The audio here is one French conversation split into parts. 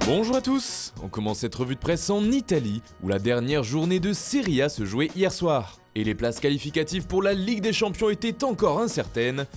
Bonjour à tous, on commence cette revue de presse en Italie, où la dernière journée de Serie A se jouait hier soir. Et les places qualificatives pour la Ligue des Champions étaient encore incertaines.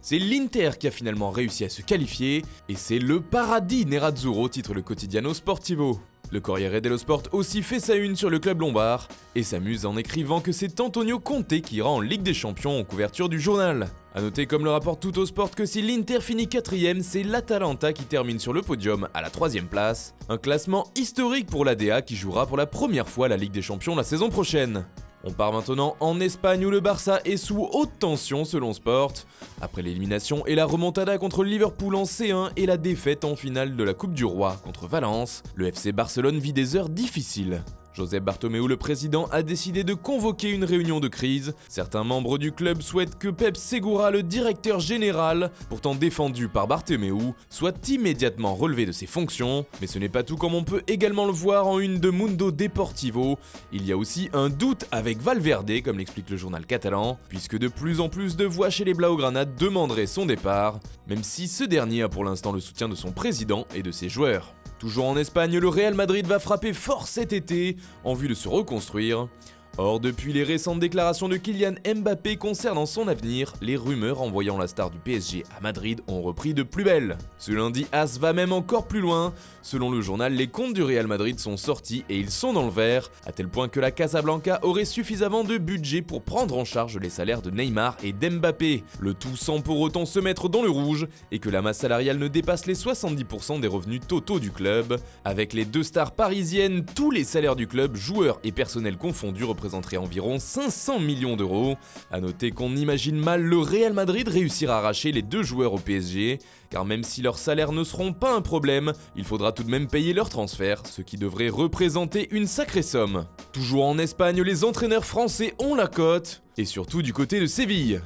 C'est l'Inter qui a finalement réussi à se qualifier, et c'est le paradis Nerazzurro, titre le Quotidiano Sportivo. Le Corriere dello Sport aussi fait sa une sur le club lombard, et s'amuse en écrivant que c'est Antonio Conte qui ira en Ligue des Champions en couverture du journal. A noter, comme le rapporte Tuttosport, que si l'Inter finit 4ème, c'est l'Atalanta qui termine sur le podium à la 3ème place. Un classement historique pour l'ADA qui jouera pour la première fois la Ligue des Champions la saison prochaine. On part maintenant en Espagne où le Barça est sous haute tension selon Sport. Après l'élimination et la remontada contre Liverpool en C1 et la défaite en finale de la Coupe du Roi contre Valence, le FC Barcelone vit des heures difficiles. Josep Bartomeu, le président, a décidé de convoquer une réunion de crise. Certains membres du club souhaitent que Pep Segura, le directeur général, pourtant défendu par Bartomeu, soit immédiatement relevé de ses fonctions. Mais ce n'est pas tout, comme on peut également le voir en une de Mundo Deportivo. Il y a aussi un doute avec Valverde, comme l'explique le journal catalan, puisque de plus en plus de voix chez les Blaugrana demanderaient son départ, même si ce dernier a pour l'instant le soutien de son président et de ses joueurs. Toujours en Espagne, le Real Madrid va frapper fort cet été en vue de se reconstruire. Or, depuis les récentes déclarations de Kylian Mbappé concernant son avenir, les rumeurs envoyant la star du PSG à Madrid ont repris de plus belle. Ce lundi, As va même encore plus loin. Selon le journal, les comptes du Real Madrid sont sortis et ils sont dans le vert, à tel point que la Casablanca aurait suffisamment de budget pour prendre en charge les salaires de Neymar et d'Mbappé. Le tout sans pour autant se mettre dans le rouge et que la masse salariale ne dépasse les 70% des revenus totaux du club. Avec les deux stars parisiennes, tous les salaires du club, joueurs et personnel confondus, représenterait environ 500 millions d'euros. A noter qu'on imagine mal le Real Madrid réussir à arracher les deux joueurs au PSG, car même si leurs salaires ne seront pas un problème, il faudra tout de même payer leurs transferts, ce qui devrait représenter une sacrée somme. Toujours en Espagne, les entraîneurs français ont la cote, et surtout du côté de Séville.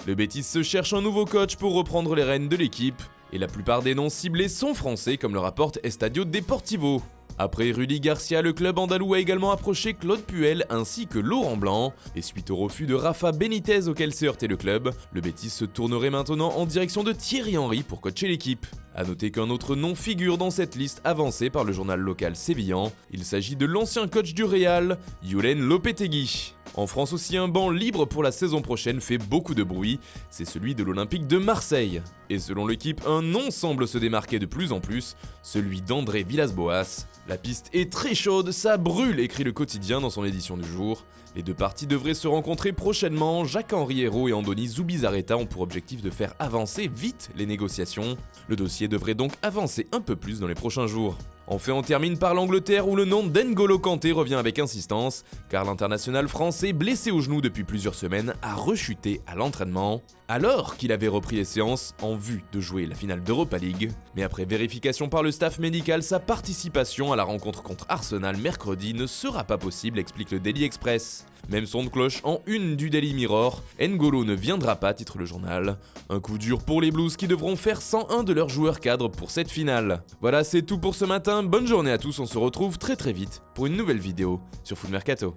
Le Betis se cherche un nouveau coach pour reprendre les rênes de l'équipe, et la plupart des noms ciblés sont français, comme le rapporte Estadio Deportivo. Après Rudy Garcia, le club andalou a également approché Claude Puel ainsi que Laurent Blanc. Et suite au refus de Rafa Benitez auquel s'est heurté le club, le Betis se tournerait maintenant en direction de Thierry Henry pour coacher l'équipe. A noter qu'un autre nom figure dans cette liste avancée par le journal local sévillan. Il s'agit de l'ancien coach du Real, Julen Lopetegui. En France aussi, un banc libre pour la saison prochaine fait beaucoup de bruit, c'est celui de l'Olympique de Marseille. Et selon l'équipe, un nom semble se démarquer de plus en plus, celui d'André Villas-Boas. La piste est très chaude, ça brûle, écrit le quotidien dans son édition du jour. Les deux parties devraient se rencontrer prochainement. Jacques-Henri Hérault et Andoni Zubizarreta ont pour objectif de faire avancer vite les négociations. Le dossier devrait donc avancer un peu plus dans les prochains jours. Enfin, on termine par l'Angleterre où le nom d'N'Golo Kanté revient avec insistance, car l'international français, blessé au genou depuis plusieurs semaines, a rechuté à l'entraînement, alors qu'il avait repris les séances en vue de jouer la finale d'Europa League. Mais après vérification par le staff médical, sa participation à la rencontre contre Arsenal mercredi ne sera pas possible, explique le Daily Express. Même son de cloche en une du Daily Mirror, N'Golo ne viendra pas, titre le journal. Un coup dur pour les Blues qui devront faire 101 de leurs joueurs cadres pour cette finale. Voilà, c'est tout pour ce matin, bonne journée à tous, on se retrouve très vite pour une nouvelle vidéo sur Foot Mercato.